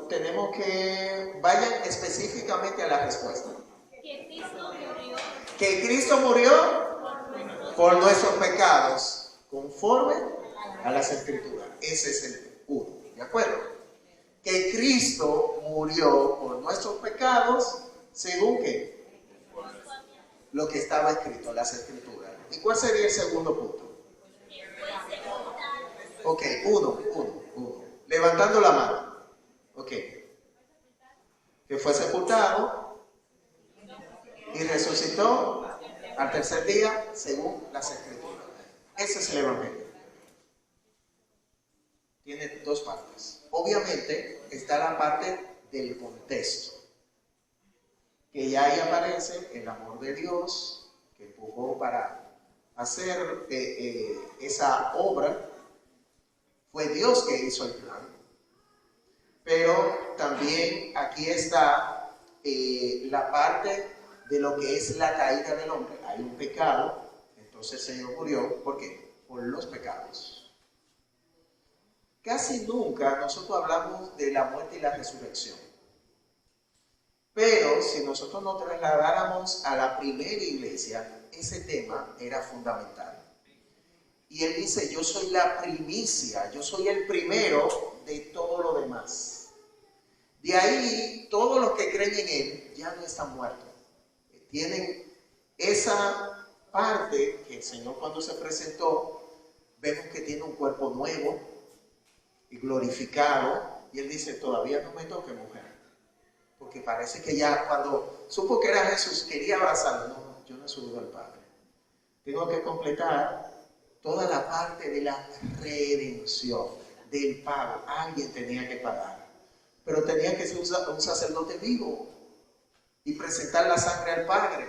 tenemos que vayan específicamente a la respuesta. Que Cristo murió por nuestros pecados, conforme a las Escrituras. Ese es el 1, ¿de acuerdo? Que Cristo murió por nuestros pecados, según ¿qué? Lo que estaba escrito en las Escrituras. ¿Y cuál sería el segundo punto? Ok, uno. Levantando la mano. Ok. Que fue sepultado y resucitó al tercer día, según las Escrituras. Ese es el Evangelio. Tiene dos partes. Obviamente está la parte del contexto, que ya ahí aparece el amor de Dios que empujó para hacer esa obra. Fue Dios que hizo el plan. Pero también aquí está la parte de lo que es la caída del hombre. Hay un pecado, entonces el Señor murió. ¿Por qué? Por los pecados. Casi nunca nosotros hablamos de la muerte y la resurrección. Pero si nosotros nos trasladáramos a la primera iglesia, ese tema era fundamental. Y él dice, yo soy la primicia, yo soy el primero de todo lo demás. De ahí, todos los que creen en él ya no están muertos. Tienen esa parte que el Señor cuando se presentó, vemos que tiene un cuerpo nuevo y glorificado. Y él dice, todavía no me toque, mujer. Porque parece que ya cuando supo que era Jesús, quería abrazarlo. No, yo no he subido al Padre. Tengo que completar toda la parte de la redención, del pago. Alguien tenía que pagar. Pero tenía que ser un sacerdote vivo y presentar la sangre al Padre.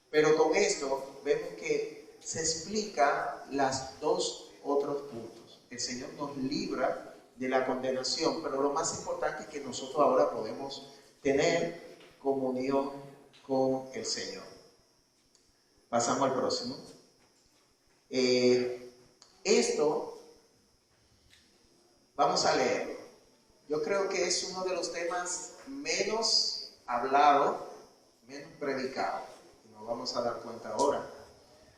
Pero con esto vemos que se explica los dos otros puntos. El Señor nos libra de la condenación, pero lo más importante es que nosotros ahora podemos tener comunión con el Señor. Pasamos al próximo. Esto vamos a leer. Yo creo que es uno de los temas menos hablados, menos predicados. Y nos vamos a dar cuenta ahora.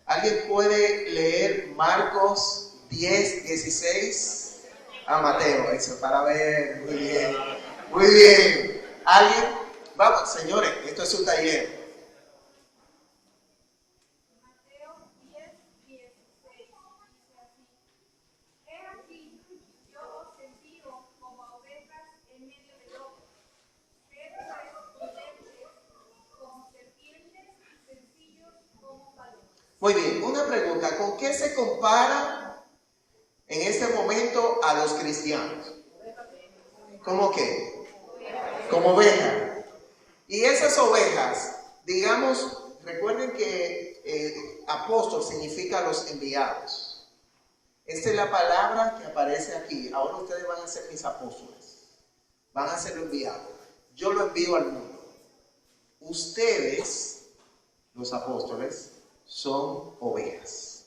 ¿Alguien puede leer Marcos 10, 16 a Mateo? Eso, para ver. Muy bien. Muy bien. ¿Alguien? Vamos, señores, esto es un taller. Muy bien, una pregunta, ¿con qué se compara en este momento a los cristianos? ¿Cómo qué? Como ovejas. Y esas ovejas, digamos, recuerden que apóstol significa los enviados. Esta es la palabra que aparece aquí. Ahora ustedes van a ser mis apóstoles. Van a ser enviados. Yo lo envío al mundo. Ustedes, los apóstoles, son ovejas.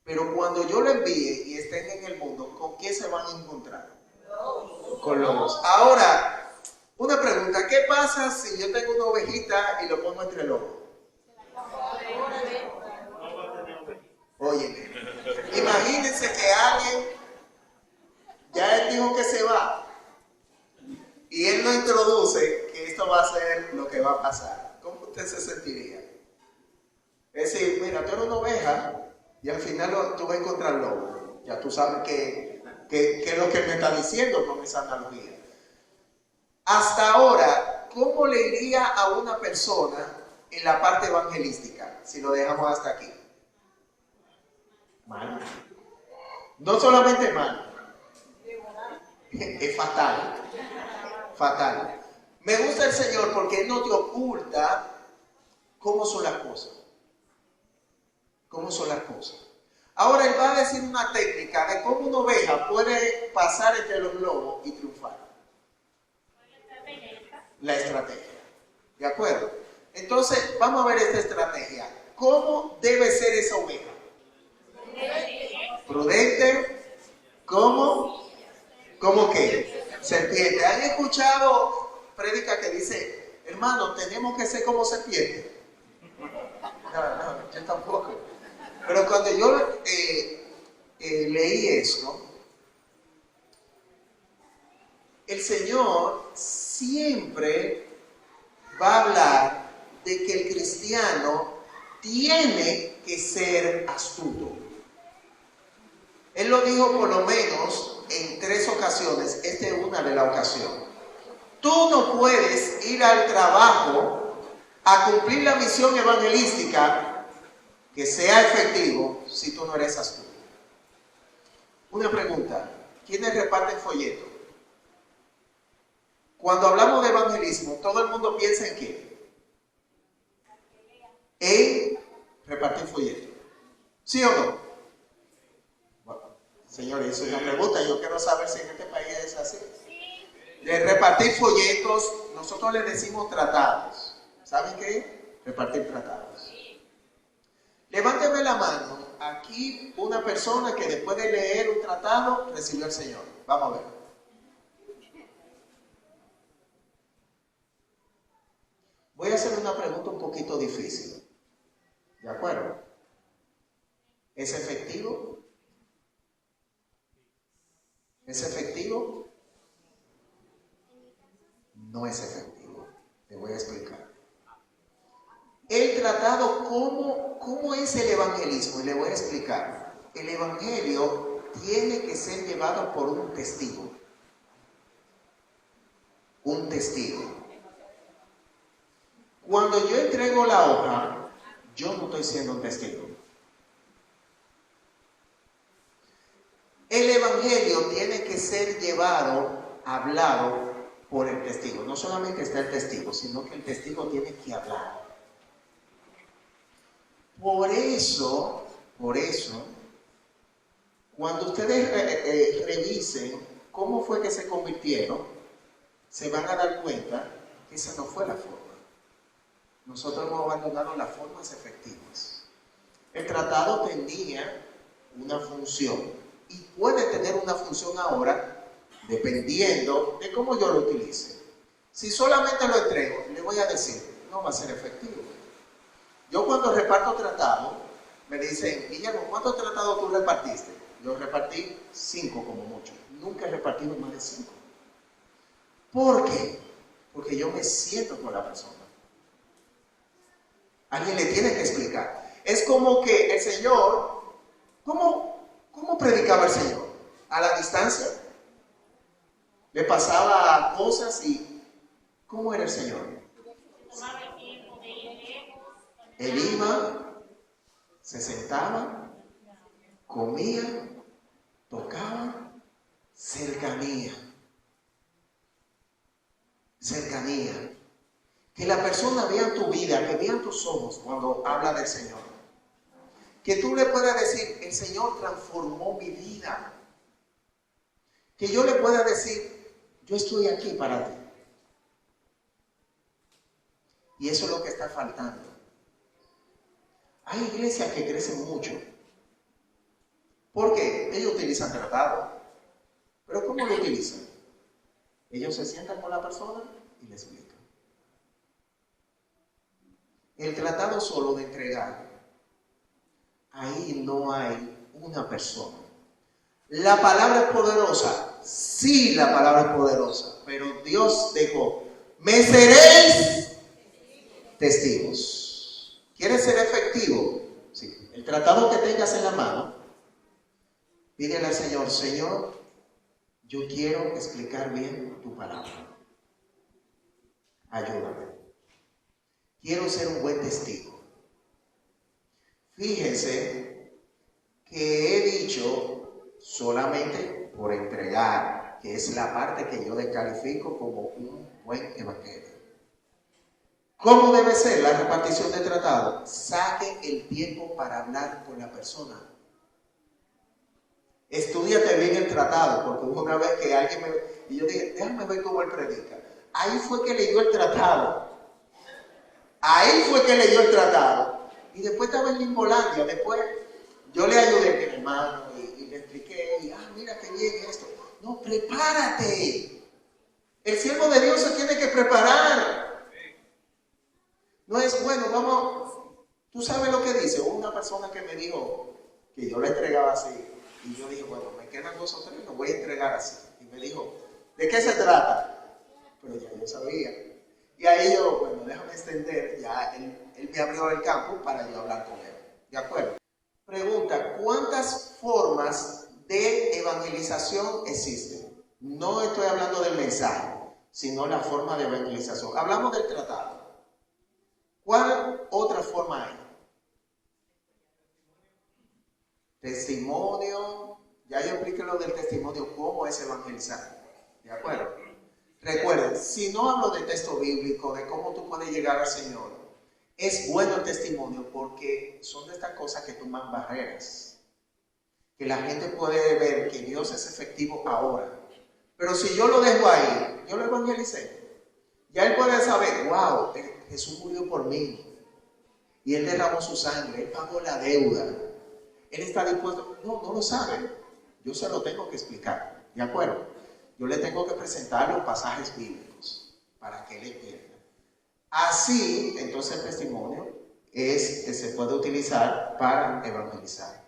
Pero cuando yo lo envíe y estén en el mundo, ¿con qué se van a encontrar? Con lobos. Ahora, una pregunta, ¿qué pasa si yo tengo una ovejita y lo pongo entre lobos? Óyeme, imagínense que alguien, ya él dijo que se va, y él no introduce que esto va a ser lo que va a pasar. ¿Cómo usted se sentiría? Es decir, mira, tú eres una oveja y al final tú vas a encontrar lobo. Ya tú sabes qué es lo que me está diciendo con esa analogía. Hasta ahora, ¿cómo le iría a una persona en la parte evangelística si lo dejamos hasta aquí? Mal. No solamente mal, es fatal. Fatal. Me gusta el Señor porque Él no te oculta cómo son las cosas. ¿Cómo son las cosas? Ahora Él va a decir una técnica de cómo una oveja puede pasar entre los lobos y triunfar. La estrategia. ¿De acuerdo? Entonces, vamos a ver esta estrategia. ¿Cómo debe ser esa oveja? Prudente. ¿Cómo? ¿Cómo qué? Serpiente. ¿Han escuchado prédica que dice, hermano, tenemos que ser como serpiente? No, yo tampoco. Pero cuando yo leí esto, el Señor siempre va a hablar de que el cristiano tiene que ser astuto. Él lo dijo por lo menos en 3 ocasiones. Esta es una de las ocasiones. Tú no puedes ir al trabajo a cumplir la misión evangelística que sea efectivo si tú no eres astuto. Una pregunta: ¿quiénes reparten folletos? Cuando hablamos de evangelismo, todo el mundo piensa en qué? En repartir folletos. ¿Sí o no? Bueno, señores, eso es una pregunta. Yo quiero saber si en este país es así. De repartir folletos, nosotros le decimos tratados. ¿Saben qué? Repartir tratados. Levánteme la mano. Aquí una persona que después de leer un tratado recibió al Señor. Vamos a ver. Voy a hacer una pregunta un poquito difícil. ¿De acuerdo? ¿Es efectivo? ¿Es efectivo? No es efectivo. Te voy a explicar. El tratado, ¿cómo es el evangelismo? Y le voy a explicar. El evangelio tiene que ser llevado por un testigo. Un testigo. Cuando yo entrego la hoja, yo no estoy siendo un testigo. El evangelio tiene que ser llevado, hablado por el testigo. No solamente está el testigo, sino que el testigo tiene que hablar. Por eso, cuando ustedes revisen cómo fue que se convirtieron, se van a dar cuenta que esa no fue la forma. Nosotros hemos abandonado las formas efectivas. El tratado tenía una función y puede tener una función ahora dependiendo de cómo yo lo utilice. Si solamente lo entrego, le voy a decir, no va a ser efectivo. Yo cuando reparto tratado, me dicen, Guillermo, ¿cuántos tratados tú repartiste? Yo repartí 5 como mucho. Nunca he repartido más de 5. ¿Por qué? Porque yo me siento con la persona. Alguien le tiene que explicar. Es como que el Señor, ¿cómo predicaba el Señor? A la distancia. Le pasaba cosas y ¿cómo era el Señor? Él iba, se sentaba, comía, tocaba, cercanía. Cercanía. Que la persona vea tu vida, que vean tus ojos cuando habla del Señor. Que tú le puedas decir, el Señor transformó mi vida. Que yo le pueda decir, yo estoy aquí para ti. Y eso es lo que está faltando. Hay iglesias que crecen mucho. ¿Por qué? Ellos utilizan tratado. ¿Pero cómo lo utilizan? Ellos se sientan con la persona y le explican. El tratado solo de entregar, ahí no hay una persona. La palabra es poderosa, sí, la palabra es poderosa, pero Dios dijo, me seréis testigos. ¿Quieres ser efectivo? Sí. El tratado que tengas en la mano, pídele al Señor, Señor, yo quiero explicar bien tu palabra. Ayúdame. Quiero ser un buen testigo. Fíjense que he dicho solamente por entregar, que es la parte que yo descalifico como un buen evangelio. ¿Cómo debe ser la repartición de tratado? Saque el tiempo para hablar con la persona. Estúdiate bien el tratado, porque hubo una vez que alguien y yo dije, déjame ver cómo él predica. Ahí fue que leyó el tratado. Ahí fue que leyó el tratado. Y después estaba en Limbolandia. Después yo le ayudé a mi hermano y le expliqué. Y, mira que bien esto. No, prepárate. El siervo de Dios se tiene que preparar. No es bueno, vamos. Tú sabes lo que dice. Hubo una persona que me dijo que yo le entregaba así. Y yo dije, bueno, me quedan 2 o 3, lo voy a entregar así. Y me dijo, ¿de qué se trata? Pero ya yo sabía. Y ahí yo, bueno, déjame extender. Ya él me abrió el campo para yo hablar con él. ¿De acuerdo? Pregunta, ¿cuántas formas de evangelización existen? No estoy hablando del mensaje, sino la forma de evangelización. Hablamos del tratado. ¿Cuál otra forma hay? Testimonio. Ya yo expliqué lo del testimonio, cómo es evangelizar. ¿De acuerdo? Recuerden, si no hablo de texto bíblico, de cómo tú puedes llegar al Señor, es bueno el testimonio porque son de estas cosas que toman barreras. Que la gente puede ver que Dios es efectivo ahora. Pero si yo lo dejo ahí, yo lo evangelicé. Ya él puede saber, wow, Jesús murió por mí. Y él derramó su sangre, él pagó la deuda. Él está dispuesto. No lo sabe. Yo se lo tengo que explicar. ¿De acuerdo? Yo le tengo que presentar los pasajes bíblicos para que él entienda. Así, entonces el testimonio se puede utilizar para evangelizar.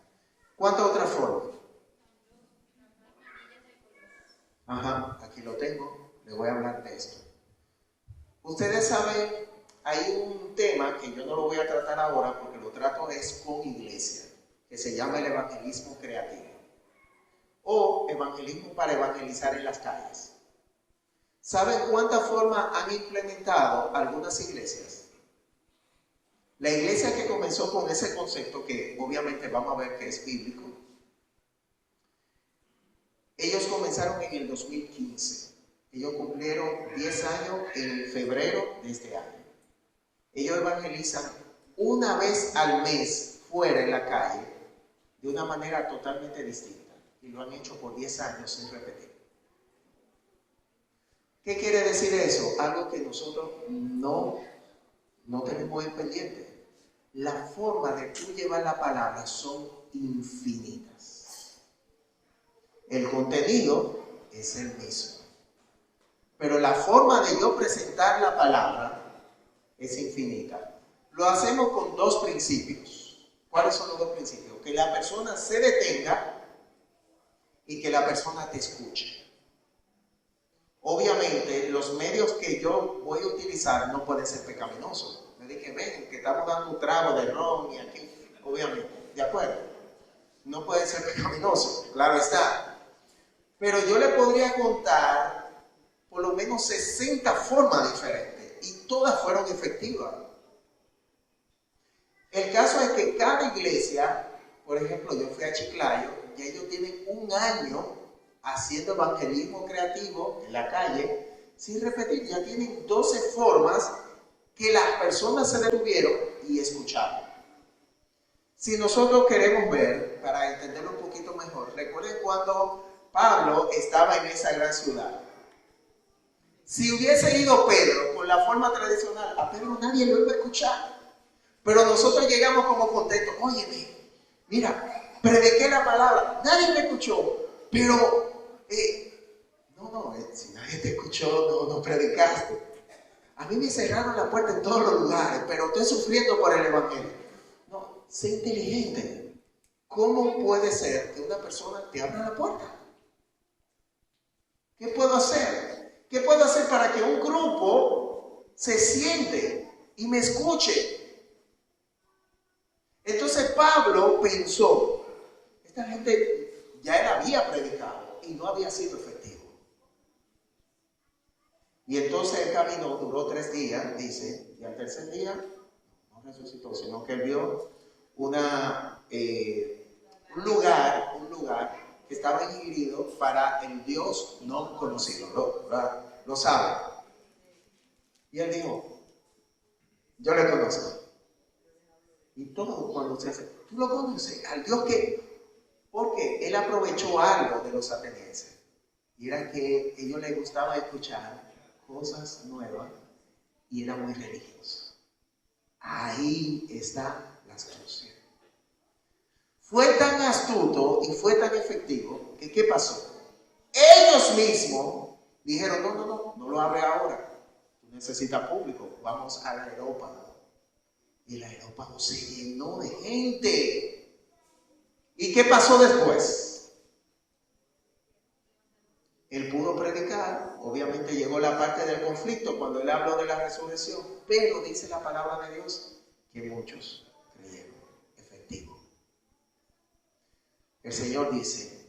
¿Cuántas otras formas? Ajá, aquí lo tengo. Le voy a hablar de esto. Ustedes saben, hay un tema que yo no lo voy a tratar ahora porque lo trato es con iglesia, que se llama el evangelismo creativo o evangelismo para evangelizar en las calles. ¿Saben cuántas formas han implementado algunas iglesias? La iglesia que comenzó con ese concepto, que obviamente vamos a ver que es bíblico, ellos comenzaron en el 2015. Ellos cumplieron 10 años en febrero de este año. Ellos evangelizan una vez al mes fuera en la calle de una manera totalmente distinta. Y lo han hecho por 10 años sin repetir. ¿Qué quiere decir eso? Algo que nosotros no tenemos en pendiente. La forma de tú llevar la palabra son infinitas. El contenido es el mismo. Pero la forma de yo presentar la palabra es infinita. Lo hacemos con 2 principios. ¿Cuáles son los 2 principios? Que la persona se detenga y que la persona te escuche. Obviamente, los medios que yo voy a utilizar no pueden ser pecaminosos. Me dije, ven, que estamos dando un trago de ron y aquí, obviamente, ¿de acuerdo? No puede ser pecaminoso, claro está. Pero yo le podría contar por lo menos 60 formas diferentes y todas fueron efectivas. El caso es que cada iglesia, por ejemplo, yo fui a Chiclayo y ellos tienen 1 año haciendo evangelismo creativo en la calle sin repetir. Ya tienen 12 formas que las personas se detuvieron y escucharon. Si nosotros queremos ver, para entenderlo un poquito mejor, recuerden cuando Pablo estaba en esa gran ciudad. Si hubiese ido Pedro con la forma tradicional, a Pedro nadie lo iba a escuchar. Pero nosotros llegamos como contentos. Óyeme, mira, prediqué la palabra, nadie me escuchó, pero si nadie te escuchó, no predicaste. A mí me cerraron la puerta en todos los lugares, pero estoy sufriendo por el evangelio. No, sé inteligente. ¿Cómo puede ser que una persona te abra la puerta? ¿Qué puedo hacer? ¿Qué puedo hacer para que un grupo se siente y me escuche? Entonces Pablo pensó, esta gente ya él había predicado y no había sido efectivo. Y entonces el camino duró 3 días, dice, y al tercer día no resucitó, sino que él vio un lugar que estaba ingerido para el Dios no conocido, lo sabe. Y él dijo, yo le conozco. Y todo cuando se hace, tú lo conoces, al Dios que, porque él aprovechó algo de los atenienses. Y era que a ellos les gustaba escuchar cosas nuevas y era muy religioso. Ahí está la solución. Fue tan astuto y fue tan efectivo que ¿qué pasó? Ellos mismos Dijeron, no lo abre ahora. Tú necesitas público. Vamos al aerópago. Y el aerópago se llenó de gente. ¿Y qué pasó después? Él pudo predicar. Obviamente llegó la parte del conflicto cuando él habló de la resurrección. Pero dice la palabra de Dios que muchos creyeron. Efectivo. El Señor dice,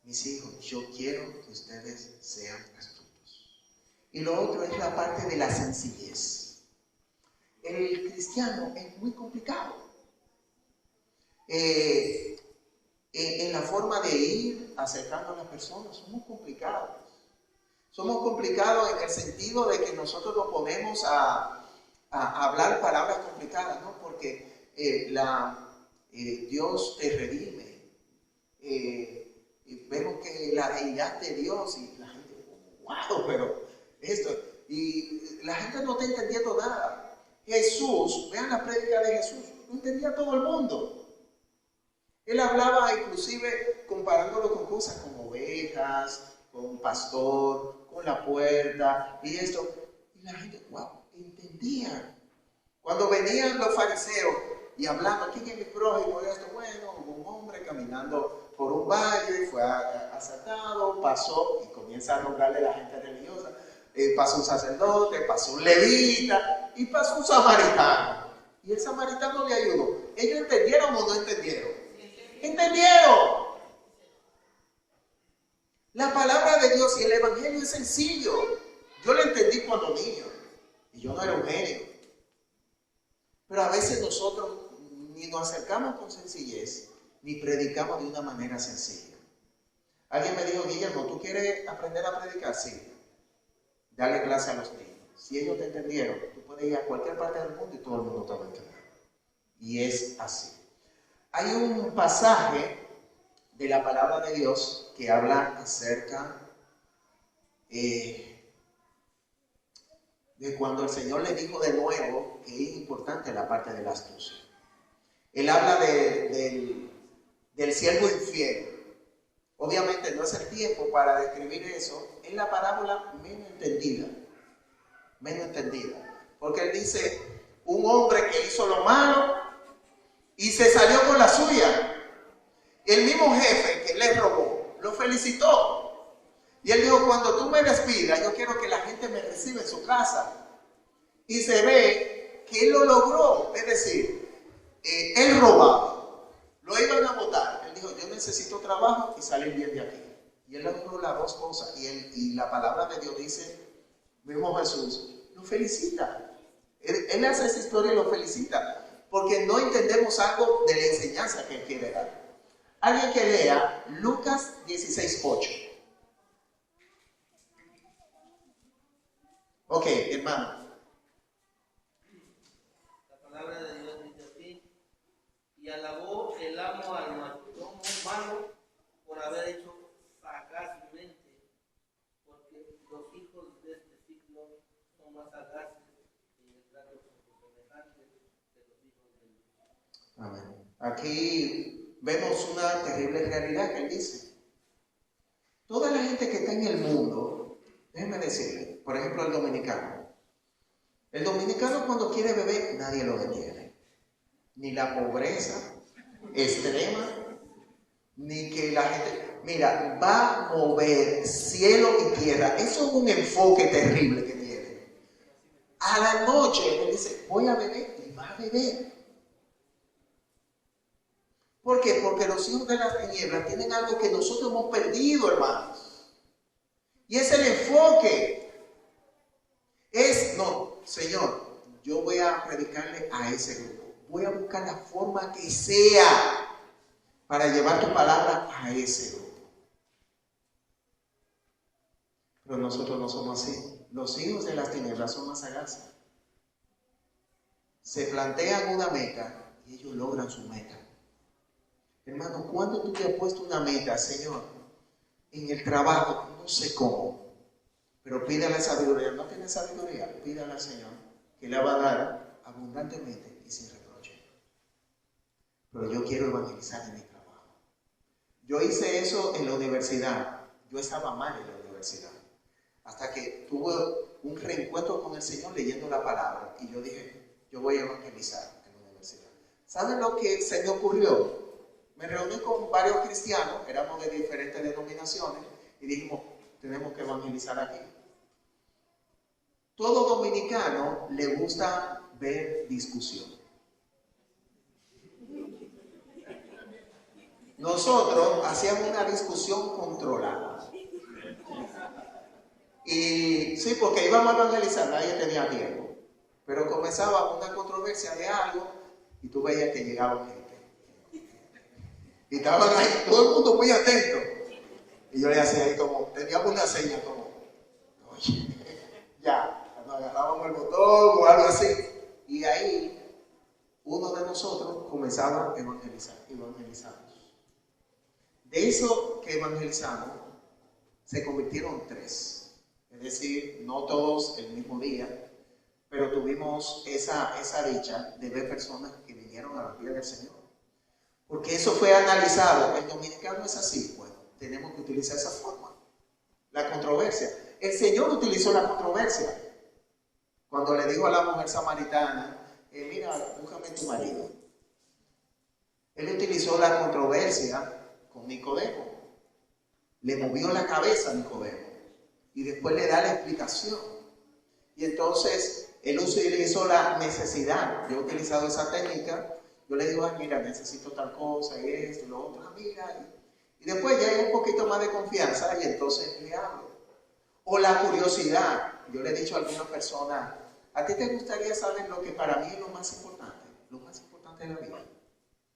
mis hijos, yo quiero que ustedes sean astutos. Y lo otro es la parte de la sencillez. El cristiano es muy complicado. En la forma de ir acercando a las personas, somos complicados. Somos complicados en el sentido de que nosotros nos ponemos a hablar palabras complicadas, ¿no? Porque Dios te redime. Y vemos que la deidad de Dios y la gente, wow, pero esto, y la gente no está entendiendo nada. Jesús, vean la prédica de Jesús, no entendía todo el mundo. Él hablaba inclusive comparándolo con cosas como ovejas, con un pastor, con la puerta y esto. Y la gente, wow, entendía. Cuando venían los fariseos y hablando, ¿quién es mi prójimo? Y esto, bueno, hubo un hombre caminando por un valle, fue asaltado, pasó y comienza a nombrarle a la gente religiosa. Pasó un sacerdote, pasó un levita y pasó un samaritano. Y el samaritano le ayudó. ¿Ellos entendieron o no entendieron? ¡Entendieron! La palabra de Dios y el evangelio es sencillo. Yo lo entendí cuando niño. Y yo no era un genio. Pero a veces nosotros ni nos acercamos con sencillez, ni predicamos de una manera sencilla. Alguien me dijo, Guillermo, ¿tú quieres aprender a predicar? Sí. Dale clase a los niños. Si ellos te entendieron, tú puedes ir a cualquier parte del mundo y todo el mundo te va a entender. Y es así. Hay un pasaje de la palabra de Dios que habla acerca de cuando el Señor le dijo de nuevo que es importante la parte de la astucia. Él habla del siervo infiel. Obviamente no es el tiempo para describir eso. Es la parábola menos entendida. Porque él dice, un hombre que hizo lo malo y se salió con la suya. El mismo jefe que le robó lo felicitó. Y él dijo, cuando tú me despidas, yo quiero que la gente me reciba en su casa. Y se ve que él lo logró. Es decir, él robaba. Lo iban a votar. Él dijo, yo necesito trabajo y salir bien de aquí. Y él logró las dos cosas. Y la palabra de Dios dice, mismo Jesús, lo felicita. Él hace esa historia y lo felicita. Porque no entendemos algo de la enseñanza que él quiere dar. Alguien que lea Lucas 16:8. Ok, hermano. La palabra de Dios dice así: y alabó el amo al mayordomo malo por haber hecho sagaz su mente, porque los hijos de este siglo son más sagaces en el trato con sus semejantes que los hijos de Dios. Amén. Aquí vemos una terrible realidad que él dice. Toda la gente que está en el mundo, déjenme decirle, por ejemplo el dominicano. El dominicano cuando quiere beber, nadie lo detiene. Ni la pobreza extrema, ni que la gente, mira, va a mover cielo y tierra. Eso es un enfoque terrible que tiene. A la noche él dice, voy a beber y va a beber. ¿Por qué? Porque los hijos de las tinieblas tienen algo que nosotros hemos perdido, hermanos. Y es el enfoque. No, Señor, yo voy a predicarle a ese grupo. Voy a buscar la forma que sea para llevar tu palabra a ese grupo. Pero nosotros no somos así. Los hijos de las tinieblas son más sagaces. Se plantean una meta y ellos logran su meta. Hermano, ¿cuándo tú te has puesto una meta, Señor? En el trabajo, no sé cómo, pero pídale sabiduría. ¿No tienes sabiduría? Pídale al Señor, que le va a dar abundantemente y sin reproche. Pero yo quiero evangelizar en mi trabajo. Yo hice eso en la universidad. Yo estaba mal en la universidad. hasta que tuve un reencuentro con el Señor leyendo la palabra. Y yo dije, yo voy a evangelizar en la universidad. ¿Saben lo que se me ocurrió? Me reuní con varios cristianos, éramos de diferentes denominaciones, y dijimos, tenemos que evangelizar aquí. Todo dominicano le gusta ver discusión. Nosotros hacíamos una discusión controlada. Y sí, porque íbamos a evangelizar, nadie tenía tiempo. Pero comenzaba una controversia de algo y tú veías que llegaba gente. Y estaban ahí, todo el mundo muy atento. Y yo le hacía ahí como, teníamos una seña como, oye, ya, nos agarrábamos el botón o algo así. Y ahí, uno de nosotros comenzaba a evangelizar, evangelizamos. De eso que evangelizamos, se convirtieron 3. Es decir, no todos el mismo día, pero tuvimos esa dicha de ver personas que vinieron a los pies del Señor. Porque eso fue analizado. El dominicano es así, bueno, tenemos que utilizar esa forma. La controversia. El Señor utilizó la controversia. Cuando le dijo a la mujer samaritana, mira, búscame tu marido. Él utilizó la controversia con Nicodemo. Le movió la cabeza a Nicodemo. Y después le da la explicación. Y entonces, él utilizó la necesidad. Yo he utilizado esa técnica. Yo le digo, mira, necesito tal cosa y esto y lo otro. Mira. Y después ya hay un poquito más de confianza y entonces le hablo. O la curiosidad. Yo le he dicho a algunas personas, ¿a ti te gustaría saber lo que para mí es lo más importante? Lo más importante de la vida.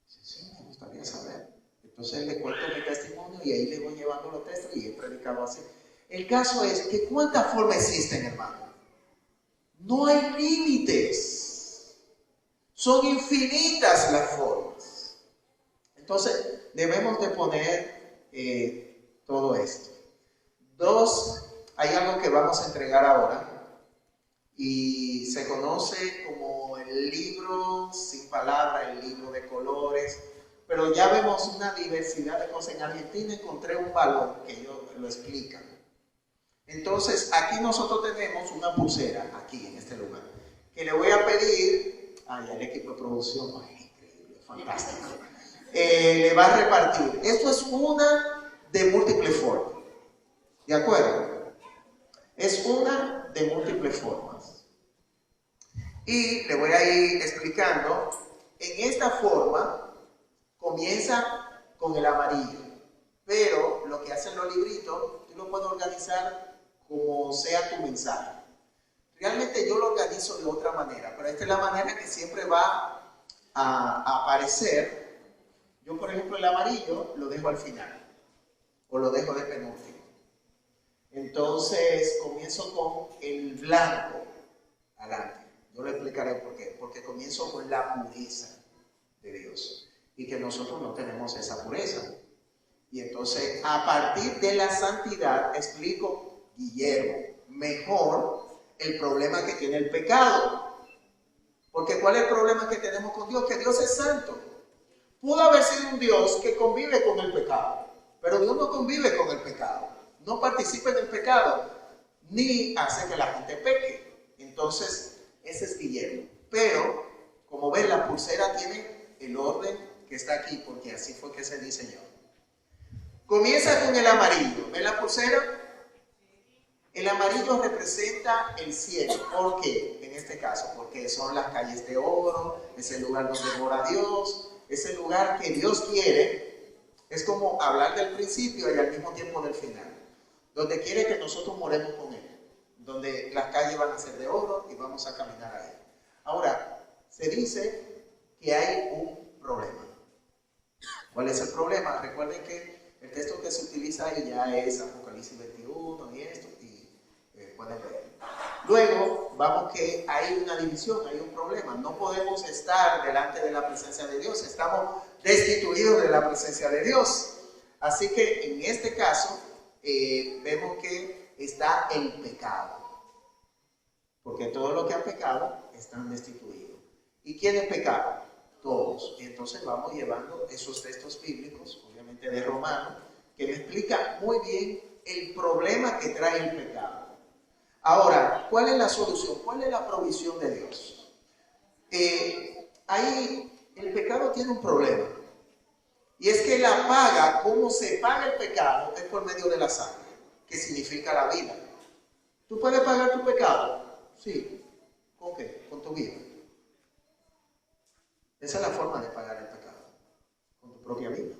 Sí, me gustaría saber. Entonces le cuento mi testimonio y ahí le voy llevando los textos y he predicado así. El caso es que ¿cuántas formas existen, hermano? No hay límites. Son infinitas las formas. Entonces debemos de poner todo esto. 2, hay algo que vamos a entregar ahora y se conoce como el libro sin palabra, el libro de colores, pero ya vemos una diversidad de cosas. En Argentina encontré un valor que ellos lo explican. Entonces aquí nosotros tenemos una pulsera, aquí en este lugar, que le voy a pedir, al equipo de producción, increíble, fantástico, le va a repartir. Esto es una de múltiples formas, ¿de acuerdo? Es una de múltiples formas. Y le voy a ir explicando. En esta forma comienza con el amarillo, pero lo que hacen los libritos, tú lo puedes organizar como sea tu mensaje. Realmente yo lo organizo de otra manera, pero esta es la manera que siempre va a aparecer. Yo, por ejemplo, el amarillo lo dejo al final, o lo dejo de penúltimo. Entonces, comienzo con el blanco adelante. Yo le explicaré por qué. Porque comienzo con la pureza de Dios. Y que nosotros no tenemos esa pureza. Y entonces, a partir de la santidad, explico, Guillermo, mejor el problema que tiene el pecado. Porque ¿cuál es el problema que tenemos con Dios? Que Dios es santo. Pudo haber sido un Dios que convive con el pecado, pero Dios no convive con el pecado, no participa en el pecado, ni hace que la gente peque. Entonces, ese es Guillermo. Pero, como ven, la pulsera tiene el orden que está aquí, porque así fue que se diseñó. Comienza con el amarillo. ¿Ven la pulsera? El amarillo representa el cielo. ¿Por qué? En este caso, porque son las calles de oro, es el lugar donde mora Dios, es el lugar que Dios quiere. Es como hablar del principio y al mismo tiempo del final, donde quiere que nosotros moremos con Él, donde las calles van a ser de oro y vamos a caminar a Él. Ahora, se dice que hay un problema. ¿Cuál es el problema? Recuerden que el texto que se utiliza ahí ya es Apocalipsis 21 y esto, pueden ver. Luego, vamos que hay una división, hay un problema. No podemos estar delante de la presencia de Dios. Estamos destituidos de la presencia de Dios. Así que en este caso, vemos que está el pecado. Porque todo lo que ha pecado están destituidos. ¿Y quiénes pecaron? Todos. Y entonces vamos llevando esos textos bíblicos, obviamente de Romanos, que me explica muy bien el problema que trae el pecado. Ahora, ¿cuál es la solución? ¿Cuál es la provisión de Dios? Ahí el pecado tiene un problema. Y es que la paga, cómo se paga el pecado, es por medio de la sangre, que significa la vida. ¿Tú puedes pagar tu pecado? Sí. ¿Con qué? Con tu vida. Esa es la forma de pagar el pecado, con tu propia vida.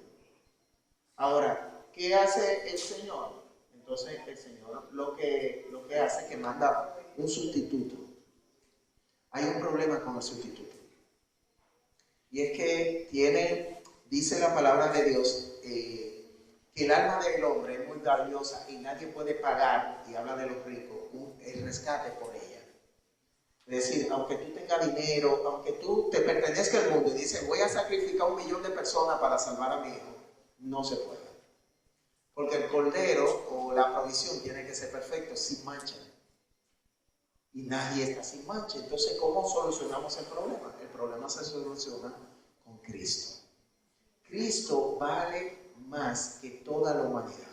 Ahora, ¿qué hace el Señor? Entonces el Señor lo que hace es que manda un sustituto. Hay un problema con el sustituto. Y es que dice la palabra de Dios, que el alma del hombre es muy valiosa y nadie puede pagar, y habla de los ricos, el rescate por ella. Es decir, aunque tú tengas dinero, aunque tú te pertenezca al mundo y dices, voy a sacrificar 1 millón de personas para salvar a mi hijo, no se puede. Porque el cordero o la provisión tiene que ser perfecto, sin mancha. Y nadie está sin mancha. Entonces, ¿cómo solucionamos el problema? El problema se soluciona con Cristo. Cristo vale más que toda la humanidad.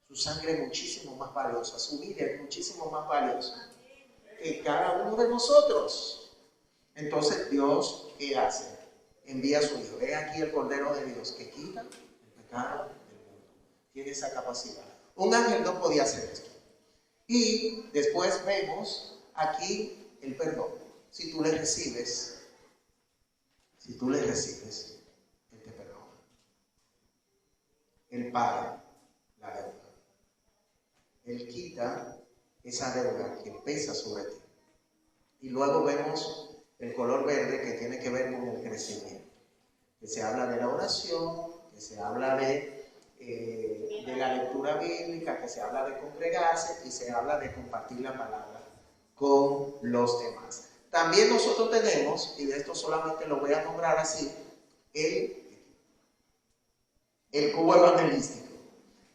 Su sangre es muchísimo más valiosa, su vida es muchísimo más valiosa que cada uno de nosotros. Entonces, Dios, ¿qué hace? Envía a su Hijo. He aquí el Cordero de Dios que quita el pecado del mundo. Tiene esa capacidad. Un ángel no podía hacer esto. Y después vemos aquí el perdón. Si tú le recibes, Él te perdona. Él paga la deuda. Él quita esa deuda que pesa sobre ti. Y luego vemos el color verde que tiene que ver con el crecimiento. Que se habla de la oración, que se habla de la lectura bíblica, que se habla de congregarse y se habla de compartir la palabra con los demás. También nosotros tenemos, y de esto solamente lo voy a nombrar así, el cubo evangelístico.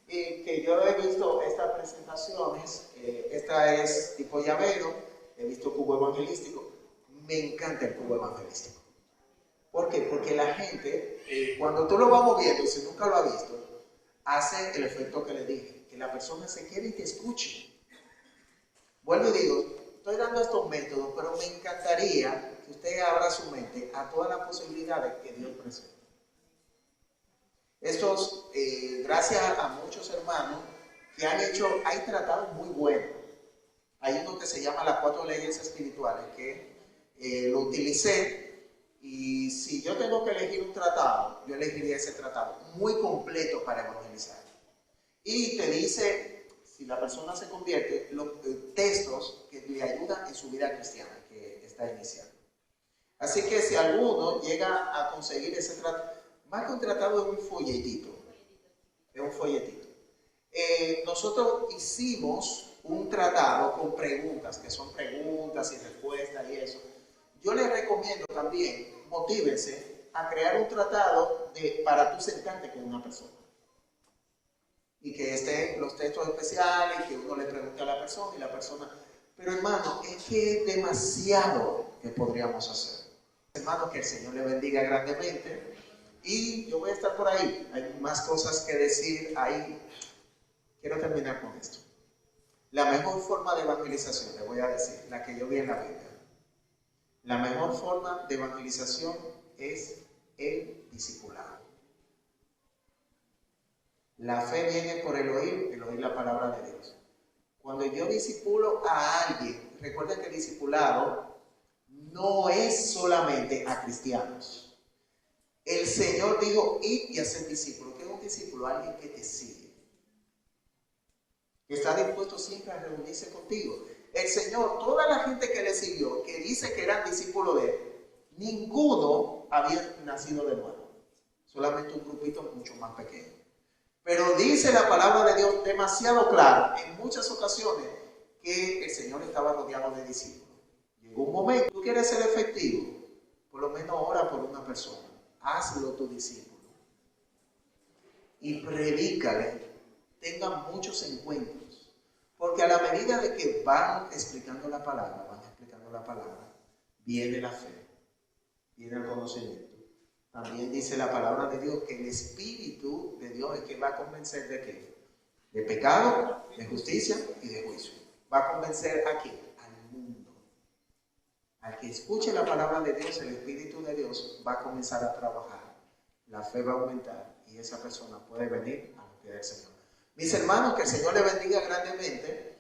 Que yo he visto estas presentaciones, esta es tipo llavero, he visto cubo evangelístico, me encanta el cubo evangelístico. ¿Por qué? Porque la gente, cuando tú lo vas moviendo, si nunca lo has visto, hace el efecto que le dije, que la persona se quede y te escuche. Vuelvo y digo, estoy dando estos métodos, pero me encantaría que usted abra su mente a todas las posibilidades que Dios presenta. Estos, gracias a muchos hermanos que han hecho, hay tratados muy buenos. Hay uno que se llama Las 4 Leyes Espirituales, que lo utilicé, y si yo tengo que elegir un tratado, yo elegiría ese tratado, muy completo para evangelizar. Y te dice, si la persona se convierte, los textos que le ayudan en su vida cristiana, que está iniciando. Así que si alguno llega a conseguir ese tratado, más que un tratado es un folletito. Es un folletito. Nosotros hicimos un tratado con preguntas, que son preguntas y respuestas y eso. Yo les recomiendo también, motívense a crear un tratado para tú sentarte con una persona. Y que estén los textos especiales, y que uno le pregunte a la persona y la persona. Pero hermano, es que es demasiado que podríamos hacer. Hermano, que el Señor le bendiga grandemente. Y yo voy a estar por ahí. Hay más cosas que decir ahí. Quiero terminar con esto. La mejor forma de evangelización, le voy a decir, la que yo vi en la Biblia. La mejor forma de evangelización es el discipulado. La fe viene por el oír la palabra de Dios. Cuando yo discipulo a alguien, recuerden que el discipulado no es solamente a cristianos. El Señor dijo, id y haced discípulos. ¿Qué es un discípulo? Alguien que te sigue. Que está dispuesto siempre a reunirse contigo. El Señor, toda la gente que le siguió, que dice que eran discípulos de Él, ninguno había nacido de nuevo. Solamente un grupito mucho más pequeño. Pero dice la palabra de Dios demasiado clara en muchas ocasiones que el Señor estaba rodeado de discípulos. Llegó un momento, tú quieres ser efectivo, por lo menos ora por una persona. Hazlo tu discípulo. Y predícale. Tengan muchos encuentros. Porque a la medida de que van explicando la palabra, viene la fe, viene el conocimiento. También dice la palabra de Dios que el Espíritu de Dios es que va a convencer de qué? De pecado, de justicia y de juicio. va a convencer a quién? Al mundo. Al que escuche la palabra de Dios, el Espíritu de Dios va a comenzar a trabajar. La fe va a aumentar y esa persona puede venir a los pies del Señor. Mis hermanos, que el Señor les bendiga grandemente.